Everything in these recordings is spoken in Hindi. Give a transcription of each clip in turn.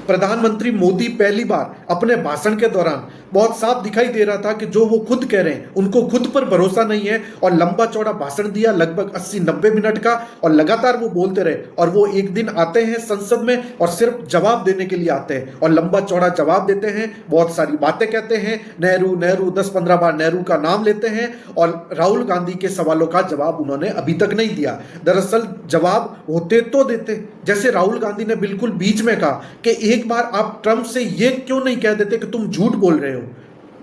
प्रधानमंत्री मोदी पहली बार अपने भाषण के दौरान बहुत साफ दिखाई दे रहा था कि जो वो खुद कह रहे हैं उनको खुद पर भरोसा नहीं है, और लंबा चौड़ा भाषण दिया लगभग 80-90 मिनट का, और लगातार वो बोलते रहे। और वो एक दिन आते हैं संसद में और सिर्फ जवाब देने के लिए आते हैं और लंबा चौड़ा जवाब देते हैं, बहुत सारी बातें कहते हैं, नेहरू नेहरू 10-15 बार नेहरू का नाम लेते हैं, और राहुल गांधी के सवालों का जवाब उन्होंने अभी तक नहीं दिया। दरअसल जवाब होते तो देते, जैसे राहुल गांधी ने बिल्कुल बीच में कहा कि एक बार आप ट्रंप से ये क्यों नहीं कह देते कि तुम झूठ बोल रहे हो।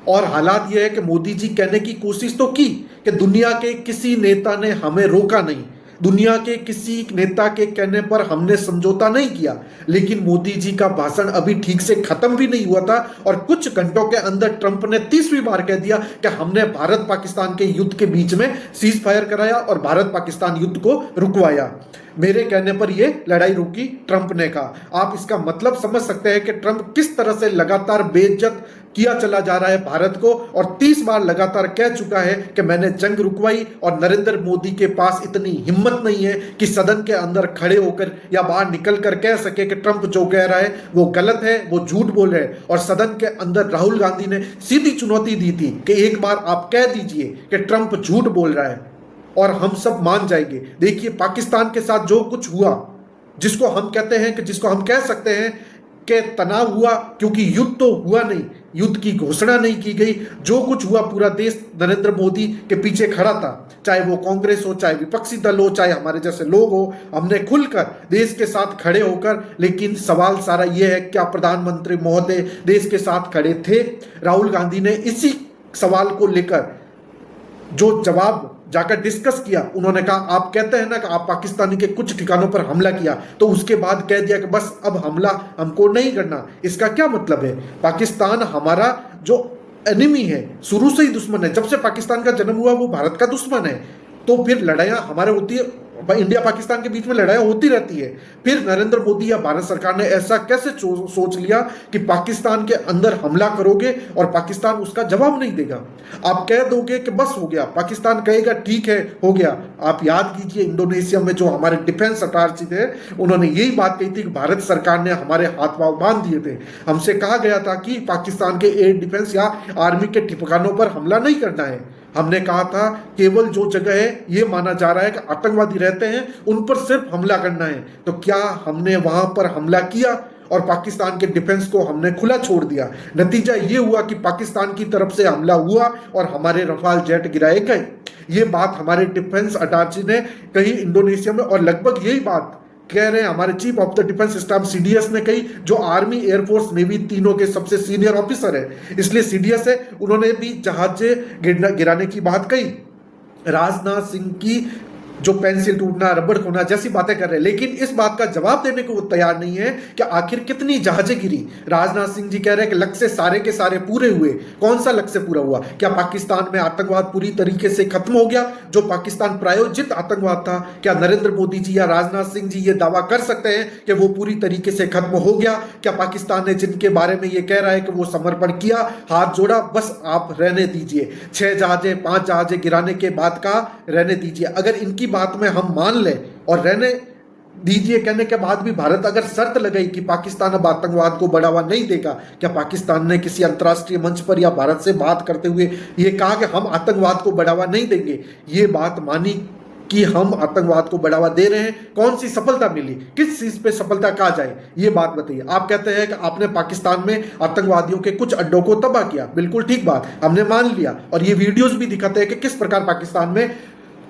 और हालात यह है कि मोदी जी कहने की कोशिश तो की कि दुनिया के किसी नेता ने हमें रोका नहीं, दुनिया के किसी नेता के कहने पर हमने समझौता नहीं किया, लेकिन मोदी जी का भाषण अभी ठीक से खत्म भी नहीं हुआ था और कुछ घंटों के अंदर ट्रंप ने 30वीं बार कह दिया कि हमने भारत पाकिस्तान के युद्ध के बीच में सीज फायर कराया और भारत पाकिस्तान युद्ध को रुकवाया। मेरे कहने पर यह लड़ाई रुकी, ट्रंप ने कहा। आप इसका मतलब समझ सकते हैं कि ट्रंप किस तरह से लगातार बेइज्जत किया चला जा रहा है भारत को, और 30 बार लगातार कह चुका है कि मैंने जंग रुकवाई। और नरेंद्र मोदी के पास इतनी हिम्मत नहीं है कि सदन के अंदर खड़े होकर या बाहर निकल कर कह सके कि ट्रंप जो कह रहा है वो गलत है, वो झूठ बोल रहे हैं। और सदन के अंदर राहुल गांधी ने सीधी चुनौती दी थी कि एक बार आप कह दीजिए कि ट्रंप झूठ बोल रहा है और हम सब मान जाएंगे। देखिए पाकिस्तान के साथ जो कुछ हुआ, जिसको हम कहते हैं कि जिसको हम कह सकते हैं कि तनाव हुआ, क्योंकि युद्ध तो हुआ नहीं, युद्ध की घोषणा नहीं की गई, जो कुछ हुआ पूरा देश नरेंद्र मोदी के पीछे खड़ा था, चाहे वो कांग्रेस हो, चाहे विपक्षी दल हो, चाहे हमारे जैसे लोग हो, हमने खुलकर देश के साथ खड़े होकर। लेकिन सवाल सारा ये है, क्या प्रधानमंत्री महोदय देश के साथ खड़े थे? राहुल गांधी ने इसी सवाल को लेकर जो जवाब जाकर डिस्कस किया, उन्होंने कहा आप कहते हैं ना कि आप पाकिस्तानी के कुछ ठिकानों पर हमला किया, तो उसके बाद कह दिया कि बस अब हमला हमको नहीं करना। इसका क्या मतलब है? पाकिस्तान हमारा जो एनिमी है, शुरू से ही दुश्मन है, जब से पाकिस्तान का जन्म हुआ वो भारत का दुश्मन है। तो फिर लड़ाइयाँ हमारे होती है, इंडिया पाकिस्तान के बीच में लड़ाई होती रहती है। फिर नरेंद्र मोदी या भारत सरकार ने ऐसा कैसे सोच लिया कि पाकिस्तान के अंदर हमला करोगे और पाकिस्तान उसका जवाब नहीं देगा? आप कह दोगे कि बस हो गया, पाकिस्तान कहेगा ठीक है हो गया। आप याद कीजिए इंडोनेशिया में जो हमारे डिफेंस अथॉरिटी थे, उन्होंने यही बात कही थी कि भारत सरकार ने हमारे हाथ पांव बांध दिए थे। हमसे कहा गया था कि पाकिस्तान के एयर डिफेंस या आर्मी के ठिकानों पर हमला नहीं करना है। हमने कहा था केवल जो जगह है ये माना जा रहा है कि आतंकवादी रहते हैं, उन पर सिर्फ हमला करना है। तो क्या हमने वहां पर हमला किया और पाकिस्तान के डिफेंस को हमने खुला छोड़ दिया? नतीजा ये हुआ कि पाकिस्तान की तरफ से हमला हुआ और हमारे रफाल जेट गिराए गए। ये बात हमारे डिफेंस अथॉरिटी ने कही इंडोनेशिया में, और लगभग यही बात कह रहे हैं हमारे chief of the defence staff CDS ने कही, जो आर्मी, एयरफोर्स, नेवी तीनों के सबसे सीनियर ऑफिसर है, इसलिए सीडीएस है। उन्होंने भी जहाज गिराने की बात कही। राजनाथ सिंह की जो पेंसिल टूटना, रबड़ खोना जैसी बातें कर रहे हैं, लेकिन इस बात का जवाब देने को वो तैयार नहीं है कि आखिर कितनी जहाजें गिरी। राजनाथ सिंह जी कह रहे हैं कि लक्ष्य सारे के सारे पूरे हुए। कौन सा लक्ष्य पूरा हुआ? क्या पाकिस्तान में आतंकवाद पूरी तरीके से खत्म हो गया, जो पाकिस्तान प्रायोजित आतंकवाद था? क्या नरेंद्र मोदी जी या राजनाथ सिंह जी ये दावा कर सकते हैं कि वो पूरी तरीके से खत्म हो गया? क्या पाकिस्तान ने जिनके बारे में ये कह रहा है कि वो समर्पण किया, हाथ जोड़ा, बस आप रहने दीजिए, 6 जहाजें 5 जहाजें गिराने के बाद का रहने दीजिए। अगर इनकी बात में हम मान लें और रहने दीजिए कहने के बाद भी भारत अगर शर्त लगाई कि पाकिस्तान अब आतंकवाद को बढ़ावा नहीं देगा, क्या पाकिस्तान ने किसी अंतर्राष्ट्रीय मंच पर या भारत से बात करते हुए ये कहा कि हम आतंकवाद को बढ़ावा नहीं देंगे? ये बात मानी कि हम आतंकवाद को बढ़ावा दे रहे हैं। कौन सी सफलता मिली? किस चीज पे सफलता कहा जाए, ये बात बताइए। आप कहते हैं कि आपने पाकिस्तान में आतंकवादियों के कुछ अड्डों को तबाह किया, बिल्कुल ठीक बात, हमने मान लिया, और ये वीडियोस भी दिखाते हैं कि किस प्रकार पाकिस्तान में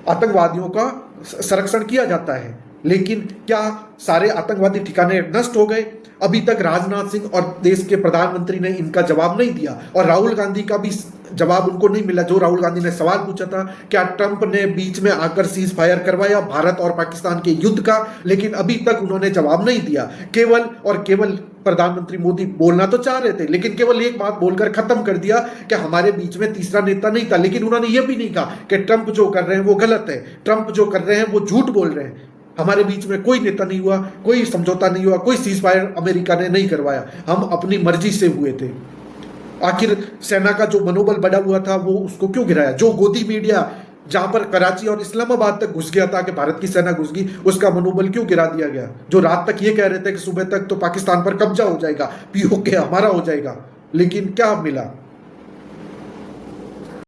आतंकवादियों का संरक्षण किया जाता है। लेकिन क्या सारे आतंकवादी ठिकाने नष्ट हो गए? अभी तक राजनाथ सिंह और देश के प्रधानमंत्री ने इनका जवाब नहीं दिया, और राहुल गांधी का भी जवाब उनको नहीं मिला। जो राहुल गांधी ने सवाल पूछा था, क्या ट्रंप ने बीच में आकर सीज फायर करवाया भारत और पाकिस्तान के युद्ध का, लेकिन अभी तक उन्होंने जवाब नहीं दिया। केवल और केवल प्रधानमंत्री मोदी बोलना तो चाह रहे थे, लेकिन केवल एक बात बोलकर खत्म कर दिया कि हमारे बीच में तीसरा नेता नहीं था। लेकिन उन्होंने ये भी नहीं कहा कि ट्रंप जो कर रहे हैं वो गलत है, ट्रंप जो कर रहे हैं वो झूठ बोल रहे हैं, हमारे बीच में कोई नेता नहीं हुआ, कोई समझौता नहीं हुआ, कोई सीज फायर अमेरिका ने नहीं करवाया, हम अपनी मर्जी से हुए थे। आखिर सेना का जो मनोबल बढ़ा हुआ था वो उसको क्यों गिराया? जो गोदी मीडिया जहां पर कराची और इस्लामाबाद तक घुस गया था कि भारत की सेना घुस गई, उसका मनोबल क्यों गिरा दिया गया? जो रात तक ये कह रहे थे कि सुबह तक तो पाकिस्तान पर कब्जा हो जाएगा, पीओके हमारा हो जाएगा, लेकिन क्या मिला?